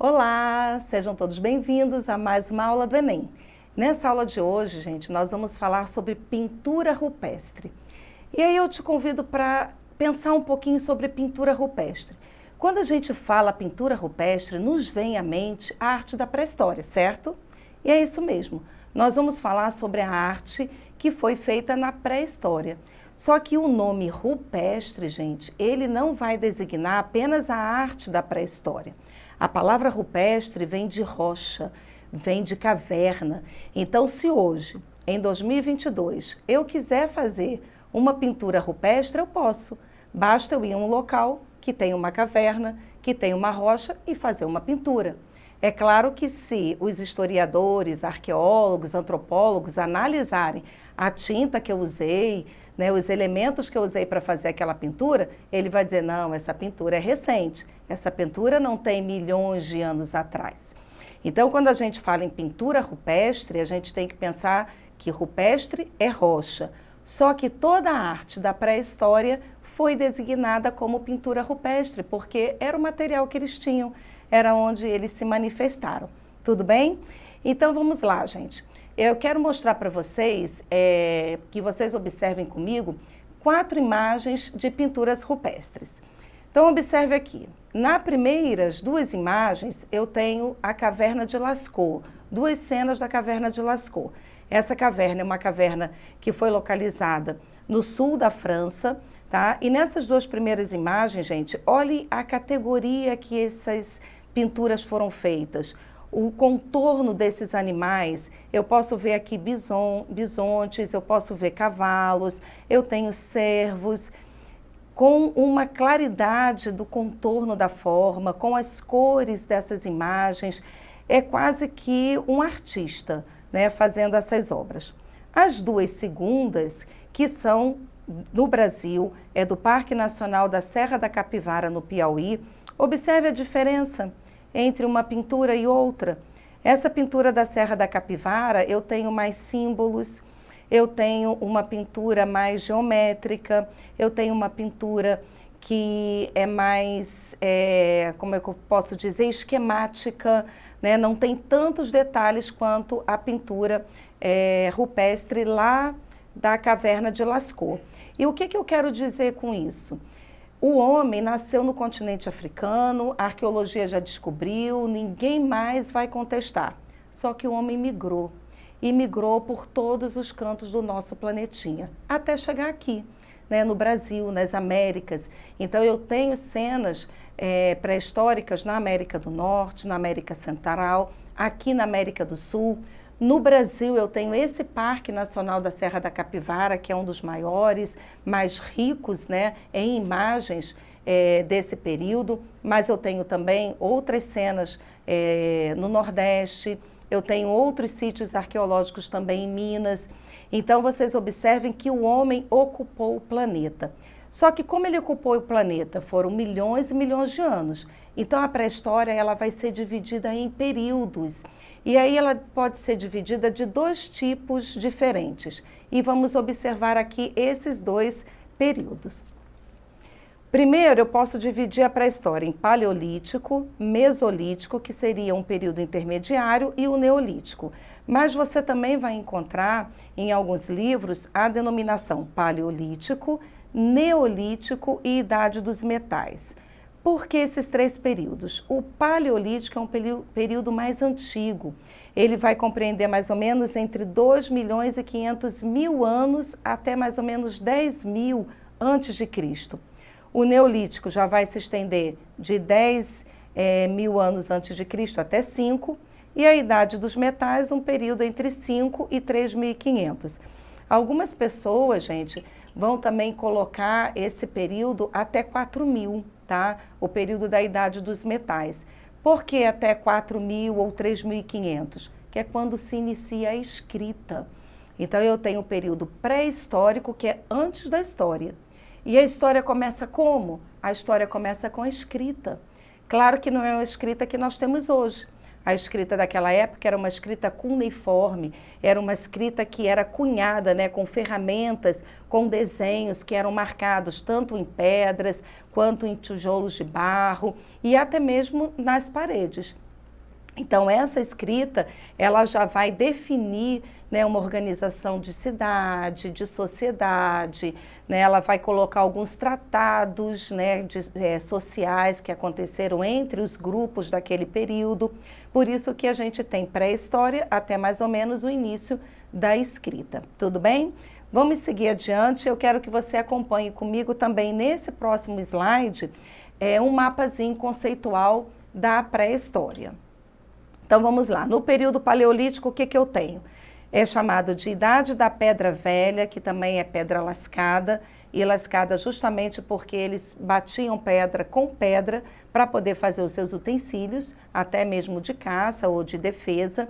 Olá, sejam todos bem-vindos a mais uma aula do Enem. Nessa aula de hoje, gente, nós vamos falar sobre pintura rupestre. E aí eu te convido para pensar um pouquinho sobre pintura rupestre. Quando a gente fala pintura rupestre, nos vem à mente a arte da pré-história, certo? E é isso mesmo. Nós vamos falar sobre a arte que foi feita na pré-história. Só que o nome rupestre, gente, ele não vai designar apenas a arte da pré-história. A palavra rupestre vem de rocha, vem de caverna. Então, se hoje, em 2022, eu quiser fazer uma pintura rupestre, eu posso. Basta eu ir a um local que tem uma caverna, que tem uma rocha e fazer uma pintura. É claro que se os historiadores, arqueólogos, antropólogos analisarem a tinta que eu usei, os elementos que eu usei para fazer aquela pintura, ele vai dizer, não, essa pintura é recente, essa pintura não tem milhões de anos atrás. Então, quando a gente fala em pintura rupestre, a gente tem que pensar que rupestre é rocha. Só que toda a arte da pré-história foi designada como pintura rupestre, porque era o material que eles tinham, era onde eles se manifestaram. Tudo bem? Então, vamos lá, gente. Eu quero mostrar para vocês, que vocês observem comigo, 4 imagens de pinturas rupestres. Então, observe aqui. Nas primeiras 2 imagens, eu tenho a caverna de Lascaux, 2 cenas da caverna de Lascaux. Essa caverna é uma caverna que foi localizada no sul da França, tá? E nessas 2 primeiras imagens, gente, olhe a categoria que essas pinturas foram feitas. O contorno desses animais, eu posso ver aqui bisontes, eu posso ver cavalos, eu tenho cervos, com uma claridade do contorno da forma, com as cores dessas imagens, é quase que um artista, né, fazendo essas obras. As 2 segundas, que são no Brasil, é do Parque Nacional da Serra da Capivara, no Piauí, observe a diferença entre uma pintura e outra. Essa pintura da Serra da Capivara, eu tenho mais símbolos, eu tenho uma pintura mais geométrica, eu tenho uma pintura que é mais, como é que eu posso dizer, esquemática, né? Não tem tantos detalhes quanto a pintura rupestre lá da caverna de Lascaux. E o que eu quero dizer com isso? O homem nasceu no continente africano, a arqueologia já descobriu, ninguém mais vai contestar. Só que o homem migrou, e migrou por todos os cantos do nosso planetinha, até chegar aqui, né, no Brasil, nas Américas. Então eu tenho cenas pré-históricas na América do Norte, na América Central, aqui na América do Sul. No Brasil, eu tenho esse Parque Nacional da Serra da Capivara, que é um dos maiores, mais ricos, né, em imagens desse período, mas eu tenho também outras cenas no Nordeste, eu tenho outros sítios arqueológicos também em Minas. Então, vocês observem que o homem ocupou o planeta. Só que como ele ocupou o planeta, foram milhões e milhões de anos. Então, a pré-história ela vai ser dividida em períodos. E aí ela pode ser dividida de 2 tipos diferentes. E vamos observar aqui esses 2 períodos. Primeiro, eu posso dividir a pré-história em paleolítico, mesolítico, que seria um período intermediário, e o neolítico. Mas você também vai encontrar em alguns livros a denominação paleolítico, neolítico e idade dos metais. Por que esses 3 períodos? O paleolítico é um período mais antigo. Ele vai compreender mais ou menos entre 2 milhões e 500 mil anos até mais ou menos 10 mil antes de Cristo. O neolítico já vai se estender de 10 mil anos antes de Cristo até 5, e a idade dos metais, um período entre 5 e 3.500. Algumas pessoas, gente, vão também colocar esse período até 4.000, tá? O período da idade dos metais. Por que até 4.000 ou 3.500? Que é quando se inicia a escrita. Então, eu tenho o período pré-histórico, que é antes da história. E a história começa como? A história começa com a escrita. Claro que não é a escrita que nós temos hoje. A escrita daquela época era uma escrita cuneiforme, era uma escrita que era cunhada, né, com ferramentas, com desenhos que eram marcados tanto em pedras quanto em tijolos de barro e até mesmo nas paredes. Então, essa escrita, ela já vai definir, né, uma organização de cidade, de sociedade, né, ela vai colocar alguns tratados, né, sociais que aconteceram entre os grupos daquele período. Por isso que a gente tem pré-história até mais ou menos o início da escrita. Tudo bem? Vamos seguir adiante. Eu quero que você acompanhe comigo também nesse próximo slide um mapazinho conceitual da pré-história. Então vamos lá, no período paleolítico o que eu tenho? É chamado de Idade da Pedra Velha, que também é pedra lascada, e lascada justamente porque eles batiam pedra com pedra para poder fazer os seus utensílios, até mesmo de caça ou de defesa.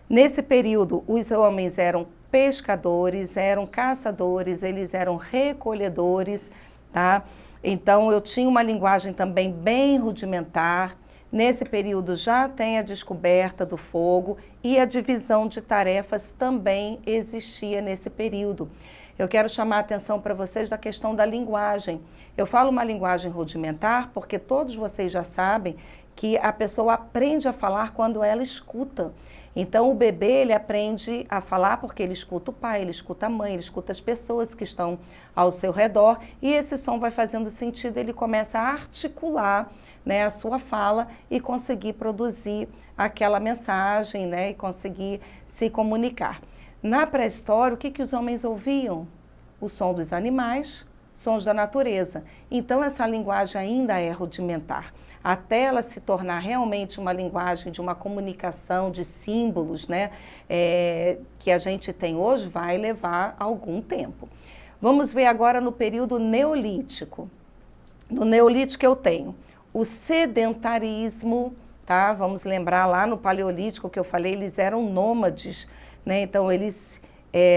Nesse período os homens eram pescadores, eram caçadores, eles eram recolhedores, tá? Então eu tinha uma linguagem também bem rudimentar. Nesse período já tem a descoberta do fogo e a divisão de tarefas também existia nesse período. Eu quero chamar a atenção para vocês da questão da linguagem. Eu falo uma linguagem rudimentar porque todos vocês já sabem que a pessoa aprende a falar quando ela escuta. Então o bebê ele aprende a falar porque ele escuta o pai, ele escuta a mãe, ele escuta as pessoas que estão ao seu redor e esse som vai fazendo sentido, ele começa a articular, né, a sua fala e conseguir produzir aquela mensagem, né, e conseguir se comunicar. Na pré-história, o que os homens ouviam? O som dos animais, sons da natureza. Então essa linguagem ainda é rudimentar. Até ela se tornar realmente uma linguagem de uma comunicação de símbolos, né, que a gente tem hoje, vai levar algum tempo. Vamos ver agora no período neolítico. No neolítico eu tenho o sedentarismo, tá? Vamos lembrar lá no paleolítico que eu falei, eles eram nômades, né? Então eles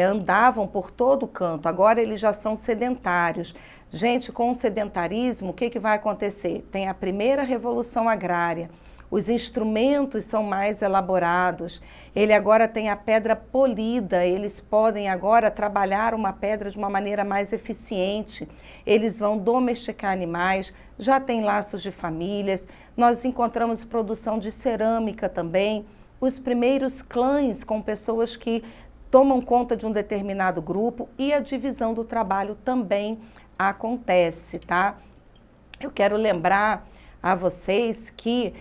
andavam por todo canto, agora eles já são sedentários. Gente, com o sedentarismo, o que vai acontecer? Tem a primeira revolução agrária, os instrumentos são mais elaborados, ele agora tem a pedra polida, eles podem agora trabalhar uma pedra de uma maneira mais eficiente, eles vão domesticar animais, já tem laços de famílias, nós encontramos produção de cerâmica também, os primeiros clãs com pessoas que tomam conta de um determinado grupo e a divisão do trabalho também acontece, tá? Eu quero lembrar a vocês que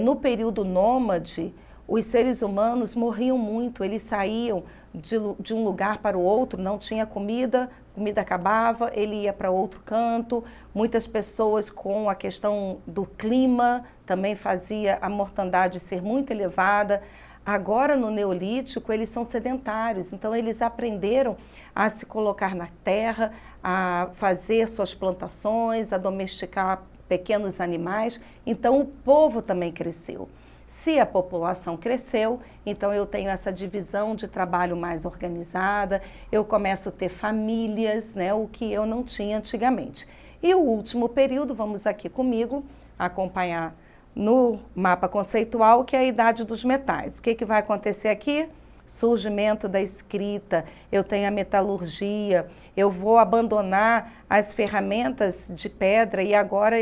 no período nômade, os seres humanos morriam muito, eles saíam de um lugar para o outro, não tinha comida, comida acabava, ele ia para outro canto, muitas pessoas com a questão do clima também fazia a mortandade ser muito elevada. Agora, no Neolítico, eles são sedentários, então eles aprenderam a se colocar na terra, a fazer suas plantações, a domesticar pequenos animais, então o povo também cresceu. Se a população cresceu, então eu tenho essa divisão de trabalho mais organizada, eu começo a ter famílias, né, o que eu não tinha antigamente. E o último período, vamos aqui comigo acompanhar no mapa conceitual, que é a Idade dos Metais. O que vai acontecer aqui? Surgimento da escrita, eu tenho a metalurgia, eu vou abandonar as ferramentas de pedra e agora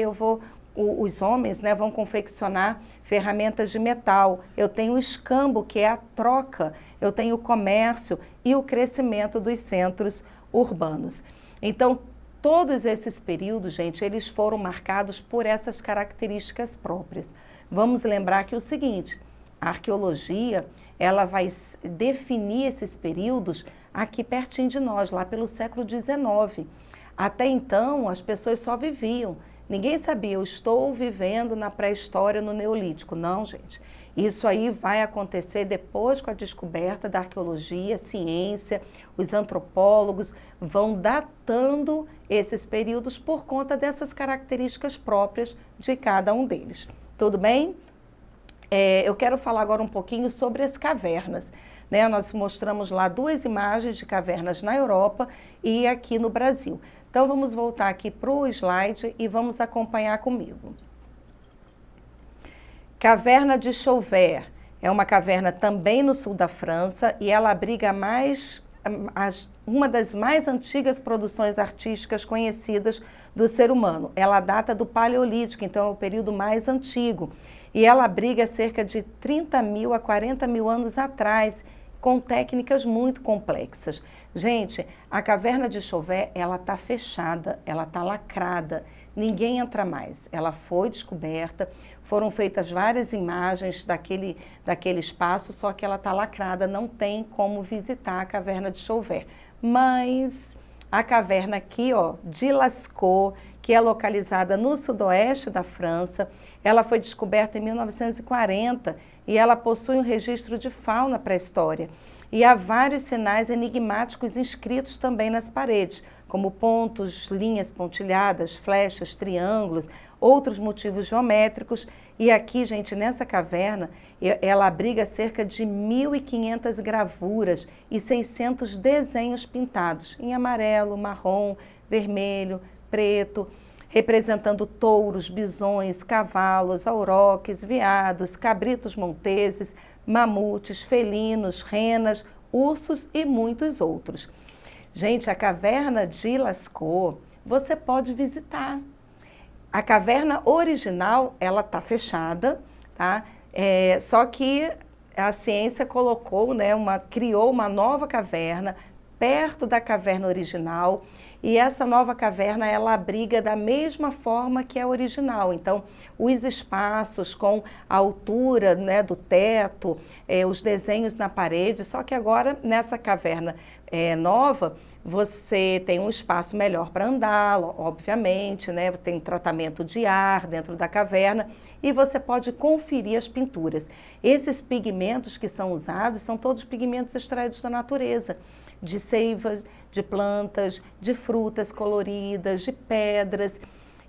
os homens, né, vão confeccionar ferramentas de metal. Eu tenho o escambo, que é a troca, eu tenho o comércio e o crescimento dos centros urbanos. Então, todos esses períodos, gente, eles foram marcados por essas características próprias. Vamos lembrar que é o seguinte, a arqueologia, ela vai definir esses períodos aqui pertinho de nós, lá pelo século XIX. Até então, as pessoas só viviam. Ninguém sabia, eu estou vivendo na pré-história, no Neolítico. Não, gente. Isso aí vai acontecer depois com a descoberta da arqueologia, ciência, os antropólogos vão datando esses períodos por conta dessas características próprias de cada um deles. Tudo bem? Eu quero falar agora um pouquinho sobre as cavernas, né? Nós mostramos lá 2 imagens de cavernas na Europa e aqui no Brasil. Então vamos voltar aqui para o slide e vamos acompanhar comigo. Caverna de Chauvet é uma caverna também no sul da França e ela abriga uma das mais antigas produções artísticas conhecidas do ser humano. Ela data do Paleolítico, então é o período mais antigo. e ela abriga cerca de 30 mil a 40 mil anos atrás, com técnicas muito complexas. Gente, a caverna de Chauvet, ela está fechada, ela está lacrada, ninguém entra mais. Ela foi descoberta, foram feitas várias imagens daquele espaço, só que ela está lacrada, não tem como visitar a caverna de Chauvet. Mas a caverna aqui, ó, de Lascaux, que é localizada no sudoeste da França, ela foi descoberta em 1940 e ela possui um registro de fauna pré-história. E há vários sinais enigmáticos inscritos também nas paredes, como pontos, linhas pontilhadas, flechas, triângulos, outros motivos geométricos. E aqui, gente, nessa caverna, ela abriga cerca de 1.500 gravuras e 600 desenhos pintados em amarelo, marrom, vermelho, preto, representando touros, bisões, cavalos, auroques, veados, cabritos monteses, mamutes, felinos, renas, ursos e muitos outros. Gente, a caverna de Lascaux, você pode visitar. A caverna original, ela está fechada, tá? Só que a ciência colocou, né, criou uma nova caverna perto da caverna original, e essa nova caverna, ela abriga da mesma forma que a original. Então, os espaços com a altura, né, do teto, os desenhos na parede, só que agora nessa caverna nova, você tem um espaço melhor para andar, obviamente, né? Tem tratamento de ar dentro da caverna e você pode conferir as pinturas. Esses pigmentos que são usados são todos pigmentos extraídos da natureza, de seiva, de plantas, de frutas coloridas, de pedras.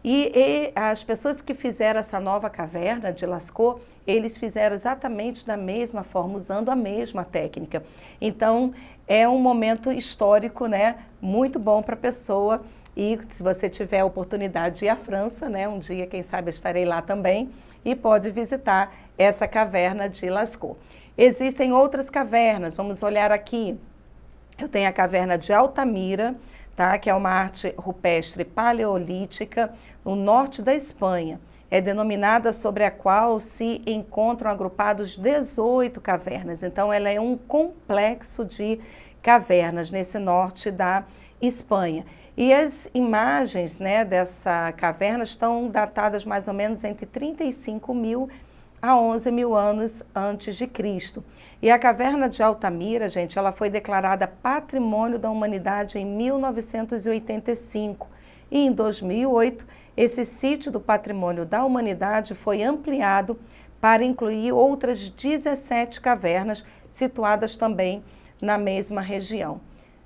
E as pessoas que fizeram essa nova caverna de Lascaux, eles fizeram exatamente da mesma forma, usando a mesma técnica. Então, é um momento histórico, né, muito bom para a pessoa. E se você tiver a oportunidade de ir à França, né, um dia, quem sabe, eu estarei lá também, e pode visitar essa caverna de Lascaux. Existem outras cavernas, vamos olhar aqui. Eu tenho a caverna de Altamira, tá? Que é uma arte rupestre paleolítica no norte da Espanha. É denominada sobre a qual se encontram agrupados 18 cavernas. Então, ela é um complexo de cavernas nesse norte da Espanha. E as imagens, né, dessa caverna estão datadas mais ou menos entre 35 mil a 11 mil anos antes de Cristo. E a caverna de Altamira, gente, ela foi declarada Patrimônio da Humanidade em 1985. E em 2008, esse sítio do Patrimônio da Humanidade foi ampliado para incluir outras 17 cavernas situadas também na mesma região.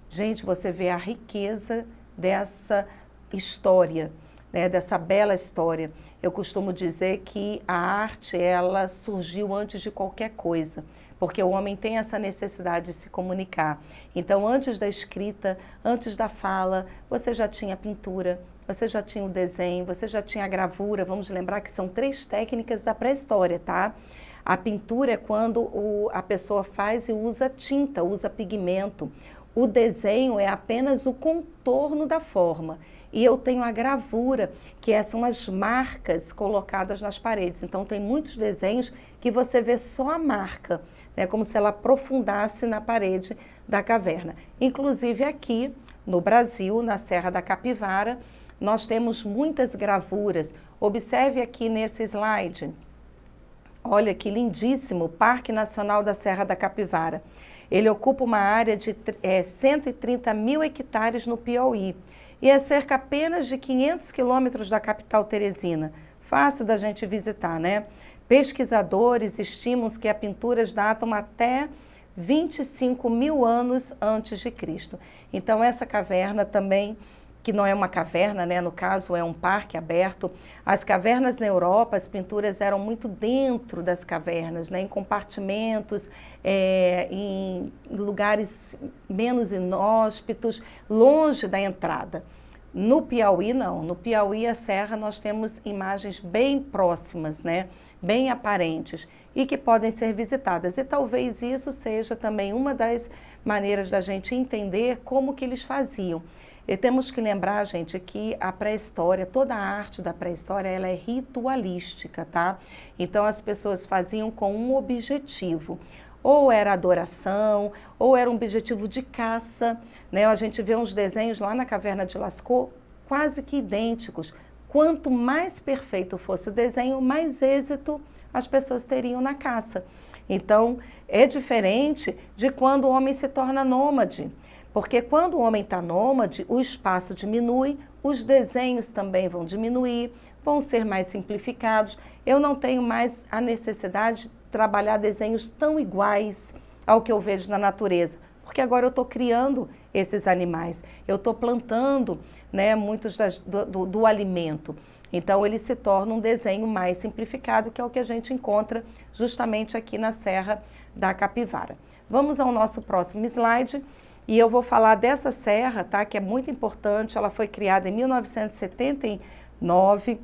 Gente, você vê a riqueza dessa história, né, dessa bela história. Eu costumo dizer que a arte, ela surgiu antes de qualquer coisa, porque o homem tem essa necessidade de se comunicar. Então, antes da escrita, antes da fala, você já tinha a pintura, você já tinha o desenho, você já tinha a gravura. Vamos lembrar que são 3 técnicas da pré-história, tá? A pintura é quando a pessoa faz e usa tinta, usa pigmento. O desenho é apenas o contorno da forma. E eu tenho a gravura, que são as marcas colocadas nas paredes. Então, tem muitos desenhos que você vê só a marca, né, como se ela aprofundasse na parede da caverna. Inclusive aqui no Brasil, na Serra da Capivara, nós temos muitas gravuras. Observe aqui nesse slide. Olha que lindíssimo, o Parque Nacional da Serra da Capivara. Ele ocupa uma área de 130 mil hectares no Piauí e é cerca apenas de 500 quilômetros da capital teresina. Fácil da gente visitar, né? Pesquisadores estimam que as pinturas datam até 25 mil anos antes de Cristo. Então, essa caverna também, que não é uma caverna, né? No caso é um parque aberto. As cavernas na Europa, as pinturas eram muito dentro das cavernas, né? Em compartimentos, em lugares menos inóspitos, longe da entrada. No Piauí, não. No Piauí, a serra, nós temos imagens bem próximas, né? Bem aparentes e que podem ser visitadas. E talvez isso seja também uma das maneiras da gente entender como que eles faziam. E temos que lembrar, gente, que a pré-história, toda a arte da pré-história, ela é ritualística, tá? Então as pessoas faziam com um objetivo. Ou era adoração, ou era um objetivo de caça, né? A gente vê uns desenhos lá na Caverna de Lascaux quase que idênticos. Quanto mais perfeito fosse o desenho, mais êxito as pessoas teriam na caça. Então, é diferente de quando o homem se torna nômade. Porque quando o homem está nômade, o espaço diminui, os desenhos também vão diminuir, vão ser mais simplificados. Eu não tenho mais a necessidade de trabalhar desenhos tão iguais ao que eu vejo na natureza, porque agora eu estou criando esses animais, eu estou plantando, né, muitos do alimento. Então ele se torna um desenho mais simplificado, que é o que a gente encontra justamente aqui na Serra da Capivara. Vamos ao nosso próximo slide. E eu vou falar dessa serra, tá, que é muito importante. Ela foi criada em 1979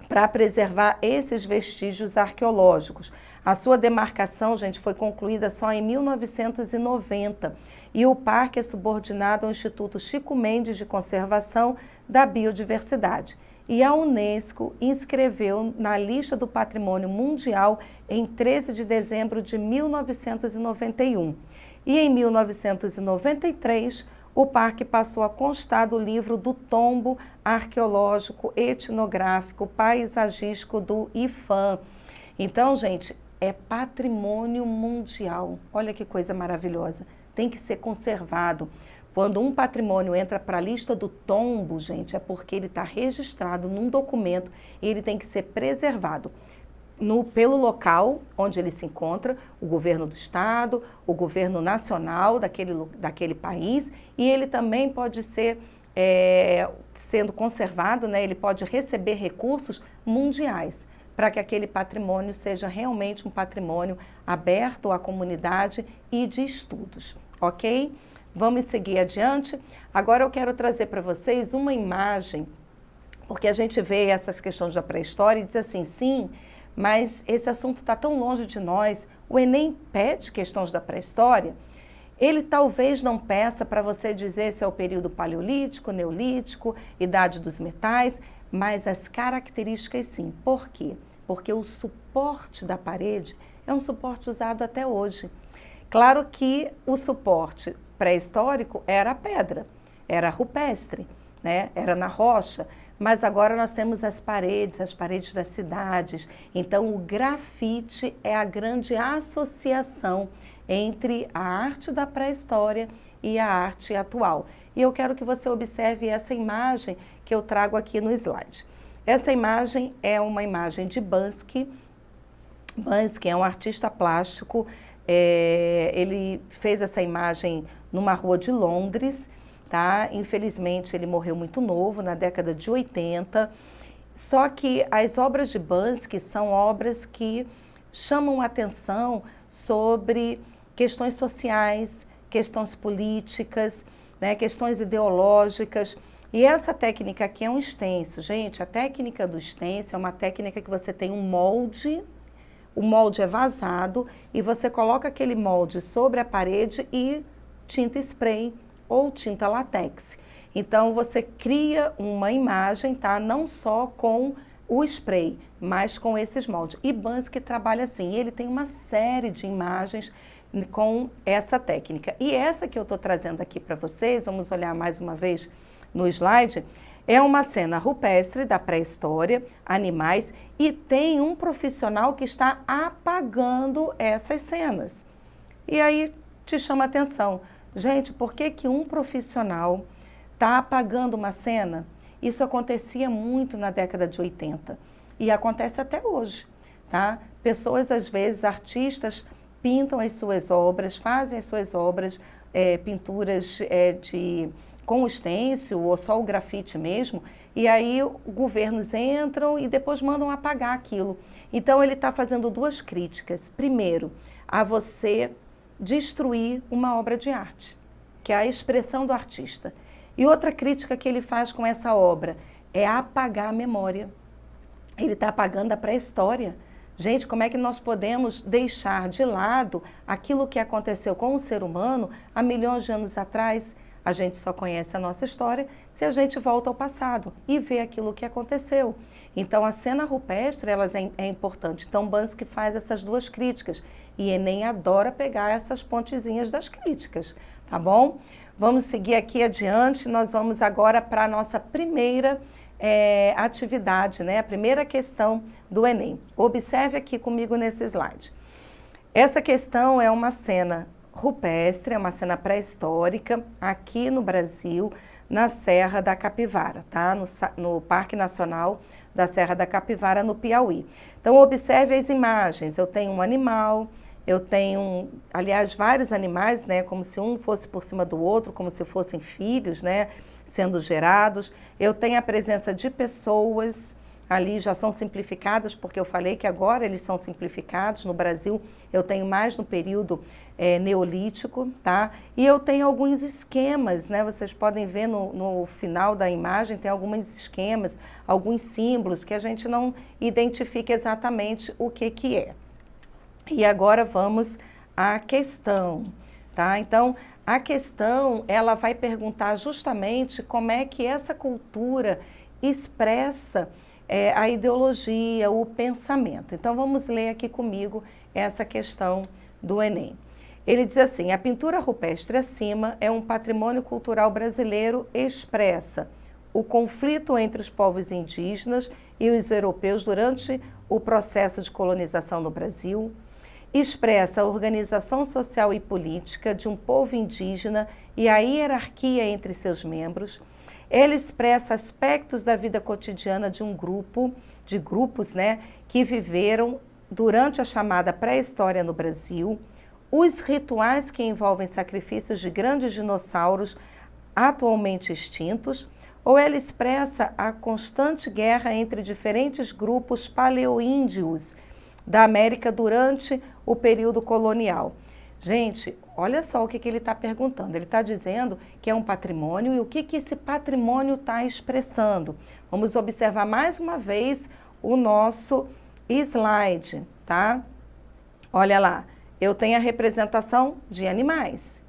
para preservar esses vestígios arqueológicos. A sua demarcação, gente, foi concluída só em 1990 e o parque é subordinado ao Instituto Chico Mendes de Conservação da Biodiversidade. E a Unesco inscreveu na lista do Patrimônio Mundial em 13 de dezembro de 1991. E em 1993, o parque passou a constar do livro do tombo arqueológico, etnográfico, paisagístico do IPHAN. Então, gente, é patrimônio mundial. Olha que coisa maravilhosa. Tem que ser conservado. Quando um patrimônio entra para a lista do tombo, gente, é porque ele está registrado num documento e ele tem que ser preservado. Pelo local onde ele se encontra, o governo do estado, o governo nacional daquele país, e ele também pode ser, sendo conservado, né, ele pode receber recursos mundiais para que aquele patrimônio seja realmente um patrimônio aberto à comunidade e de estudos, ok? Vamos seguir adiante. Agora eu quero trazer para vocês uma imagem, porque a gente vê essas questões da pré-história e diz assim, sim, mas esse assunto está tão longe de nós, o Enem pede questões da pré-história, ele talvez não peça para você dizer se é o período paleolítico, neolítico, idade dos metais, mas as características sim. Por quê? Porque o suporte da parede é um suporte usado até hoje. Claro que o suporte pré-histórico era a pedra, era rupestre, né? Era na rocha. Mas agora nós temos as paredes das cidades. Então, o grafite é a grande associação entre a arte da pré-história e a arte atual. E eu quero que você observe essa imagem que eu trago aqui no slide. Essa imagem é uma imagem de Banksy. Banksy é um artista plástico. Ele fez essa imagem numa rua de Londres. Tá? Infelizmente, ele morreu muito novo, na década de 80. Só que as obras de Banksy são obras que chamam atenção sobre questões sociais, questões políticas, né? Questões ideológicas. E essa técnica aqui é um stencil. Gente, a técnica do stencil é uma técnica que você tem um molde, o molde é vazado e você coloca aquele molde sobre a parede e tinta spray ou tinta látex. Então, você cria uma imagem, tá? Não só com o spray, mas com esses moldes. E Banksy trabalha assim, ele tem uma série de imagens com essa técnica. E essa que eu estou trazendo aqui para vocês, vamos olhar mais uma vez no slide, é uma cena rupestre da pré-história, animais, e tem um profissional que está apagando essas cenas. E aí te chama a atenção. Gente, por que que um profissional está apagando uma cena? Isso acontecia muito na década de 80 e acontece até hoje, tá? Pessoas, às vezes, artistas, pintam as suas obras, fazem as suas obras, pinturas com o stencil ou só o grafite mesmo, e aí governos entram e depois mandam apagar aquilo. Então, ele está fazendo duas críticas. Primeiro, a você destruir uma obra de arte, que é a expressão do artista. E outra crítica que ele faz com essa obra é apagar a memória. Ele está apagando a pré-história. Gente, como é que nós podemos deixar de lado aquilo que aconteceu com o ser humano há milhões de anos atrás? A gente só conhece a nossa história se a gente volta ao passado e vê aquilo que aconteceu. Então, a cena rupestre é importante. Então, Banksy faz essas duas críticas. E Enem adora pegar essas pontezinhas das críticas, tá bom? Vamos seguir aqui adiante. Nós vamos agora para a nossa primeira atividade, né? A primeira questão do Enem. Observe aqui comigo nesse slide. Essa questão é uma cena rupestre, é uma cena pré-histórica aqui no Brasil, na Serra da Capivara, tá? No Parque Nacional da Serra da Capivara, no Piauí. Então, observe as imagens. Eu tenho um animal, eu tenho, aliás, vários animais, né? Como se um fosse por cima do outro, como se fossem filhos, né? Sendo gerados. Eu tenho a presença de pessoas. Ali já são simplificadas, porque eu falei que agora eles são simplificados. No Brasil, eu tenho mais no período neolítico, tá? E eu tenho alguns esquemas, né? Vocês podem ver no final da imagem, tem alguns esquemas, alguns símbolos que a gente não identifica exatamente o que é. E agora vamos à questão, tá? Então, a questão, ela vai perguntar justamente como é que essa cultura expressa a ideologia, o pensamento. Então, vamos ler aqui comigo essa questão do Enem. Ele diz assim: a pintura rupestre acima é um patrimônio cultural brasileiro, expressa o conflito entre os povos indígenas e os europeus durante o processo de colonização no Brasil, expressa a organização social e política de um povo indígena e a hierarquia entre seus membros. Ela expressa aspectos da vida cotidiana de grupos, né, que viveram durante a chamada pré-história no Brasil, os rituais que envolvem sacrifícios de grandes dinossauros atualmente extintos, ou ela expressa a constante guerra entre diferentes grupos paleoíndios da América durante o período colonial. Gente, olha só o que ele está perguntando. Ele está dizendo que é um patrimônio e o que esse patrimônio está expressando. Vamos observar mais uma vez o nosso slide, tá? Olha lá, eu tenho a representação de animais.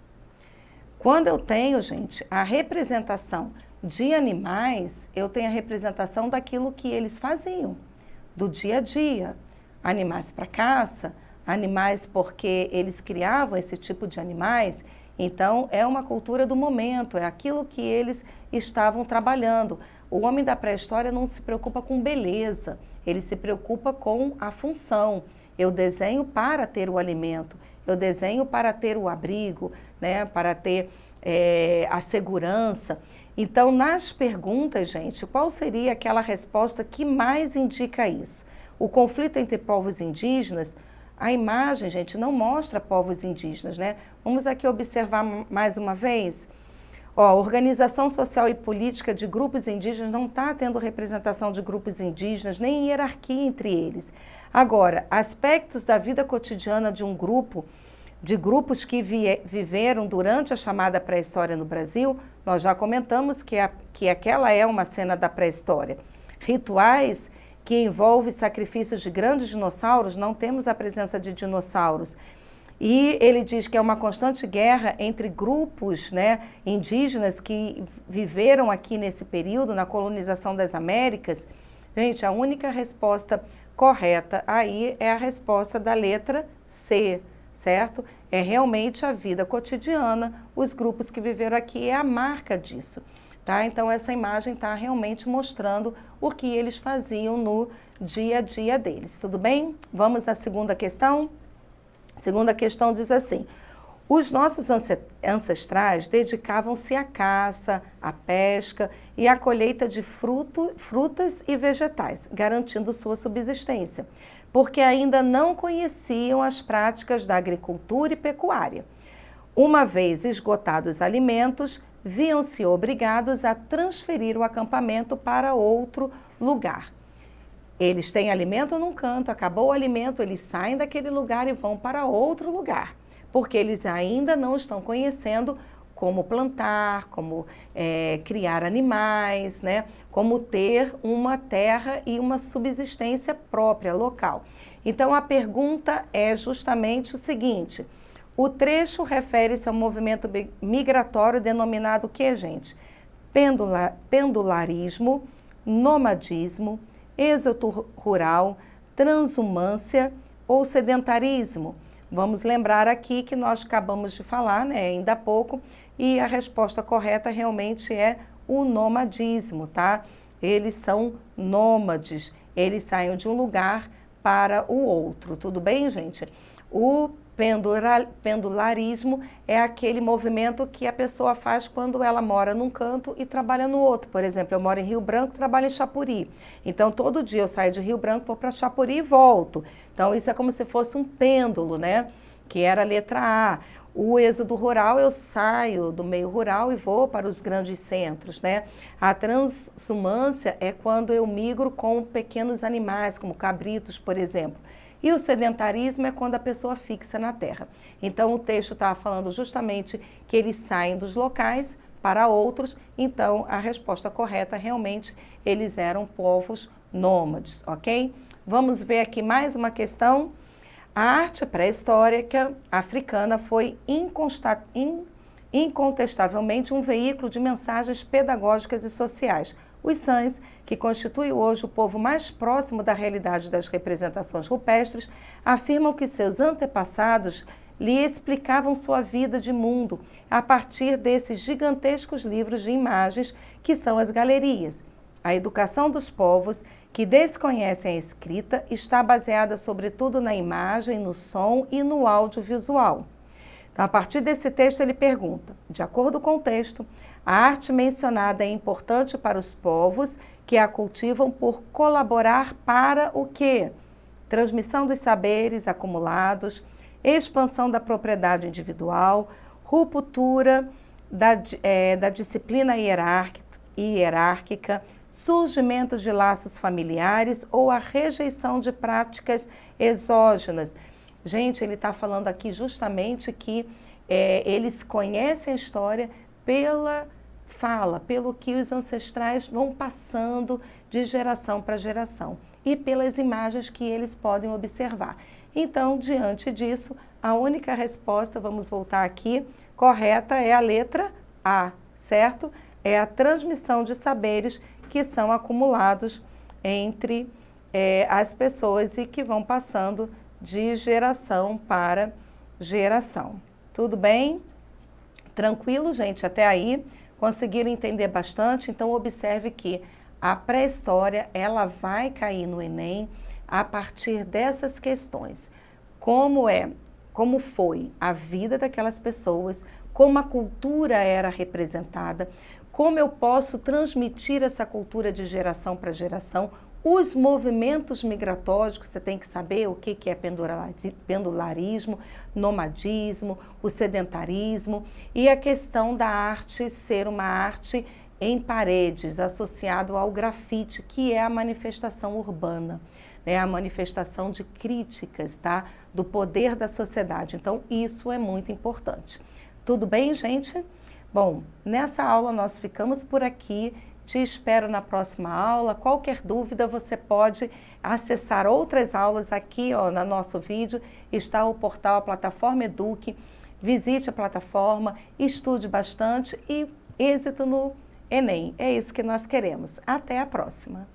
Quando eu tenho, gente, a representação de animais, eu tenho a representação daquilo que eles faziam, do dia a dia. Animais para caça, animais porque eles criavam esse tipo de animais, então é uma cultura do momento, é aquilo que eles estavam trabalhando. O homem da pré-história não se preocupa com beleza, ele se preocupa com a função. Eu desenho para ter o alimento, eu desenho para ter o abrigo, né, para ter a segurança. Então, nas perguntas, gente, qual seria aquela resposta que mais indica isso? O conflito entre povos indígenas. A imagem, gente, não mostra povos indígenas, né? Vamos aqui observar mais uma vez. Ó, a organização social e política de grupos indígenas não está tendo representação de grupos indígenas, nem hierarquia entre eles. Agora, aspectos da vida cotidiana de um grupo, de grupos que viveram durante a chamada pré-história no Brasil, nós já comentamos que aquela é uma cena da pré-história. Rituais que envolve sacrifícios de grandes dinossauros, não temos a presença de dinossauros. E ele diz que é uma constante guerra entre grupos, né, indígenas que viveram aqui nesse período, na colonização das Américas. Gente, a única resposta correta aí é a resposta da letra C, certo? É realmente a vida cotidiana, os grupos que viveram aqui é a marca disso. Tá? Então, essa imagem está realmente mostrando o que eles faziam no dia a dia deles. Tudo bem? Vamos à segunda questão? A segunda questão diz assim: os nossos ancestrais dedicavam-se à caça, à pesca e à colheita de frutas e vegetais, garantindo sua subsistência, porque ainda não conheciam as práticas da agricultura e pecuária. Uma vez esgotados os alimentos, viam-se obrigados a transferir o acampamento para outro lugar. Eles têm alimento num canto, acabou o alimento, eles saem daquele lugar e vão para outro lugar, porque eles ainda não estão conhecendo como plantar, como criar animais, né? Como ter uma terra e uma subsistência própria, local. Então, a pergunta é justamente o seguinte: O trecho refere-se ao movimento migratório denominado o que, gente? Pendularismo, nomadismo, êxodo rural, transumância ou sedentarismo. Vamos lembrar aqui que nós acabamos de falar, né, ainda há pouco, e a resposta correta realmente é o nomadismo, tá? Eles são nômades, eles saem de um lugar para o outro, tudo bem, gente? O pendularismo é aquele movimento que a pessoa faz quando ela mora num canto e trabalha no outro. Por exemplo, eu moro em Rio Branco, trabalho em Chapuri. Então, todo dia eu saio de Rio Branco, vou para Chapuri e volto. Então, isso é como se fosse um pêndulo, né? Que era a letra A. O êxodo rural, eu saio do meio rural e vou para os grandes centros, né? A transumância é quando eu migro com pequenos animais, como cabritos, por exemplo. E o sedentarismo é quando a pessoa fixa na terra. Então, o texto está falando justamente que eles saem dos locais para outros. Então, a resposta correta, realmente, eles eram povos nômades, ok? Vamos ver aqui mais uma questão. A arte pré-histórica africana foi incontestavelmente um veículo de mensagens pedagógicas e sociais. Os Sans, que constituem hoje o povo mais próximo da realidade das representações rupestres, afirmam que seus antepassados lhe explicavam sua vida de mundo a partir desses gigantescos livros de imagens que são as galerias. A educação dos povos que desconhecem a escrita está baseada sobretudo na imagem, no som e no audiovisual. Então, a partir desse texto, ele pergunta, de acordo com o texto, a arte mencionada é importante para os povos que a cultivam por colaborar para o quê? Transmissão dos saberes acumulados, expansão da propriedade individual, ruptura da disciplina hierárquica, surgimento de laços familiares ou a rejeição de práticas exógenas. Gente, ele está falando aqui justamente que eles conhecem a história pela fala, pelo que os ancestrais vão passando de geração para geração e pelas imagens que eles podem observar. Então, diante disso, a única resposta, vamos voltar aqui, correta é a letra A, certo? É a transmissão de saberes que são acumulados entre as pessoas e que vão passando de geração para geração. Tudo bem? Tranquilo, gente? Até aí? Conseguiram entender bastante? Então, observe que a pré-história, ela vai cair no Enem a partir dessas questões. Como foi a vida daquelas pessoas, como a cultura era representada, como eu posso transmitir essa cultura de geração para geração, os movimentos migratórios, você tem que saber o que é pendularismo, nomadismo, o sedentarismo e a questão da arte ser uma arte em paredes, associado ao grafite, que é a manifestação urbana, né? A manifestação de críticas, tá? Do poder da sociedade. Então, isso é muito importante. Tudo bem, gente? Bom, nessa aula nós ficamos por aqui. Te espero na próxima aula. Qualquer dúvida, você pode acessar outras aulas aqui, ó, no nosso vídeo. Está o portal, a plataforma Eduque. Visite a plataforma, estude bastante e êxito no Enem. É isso que nós queremos. Até a próxima.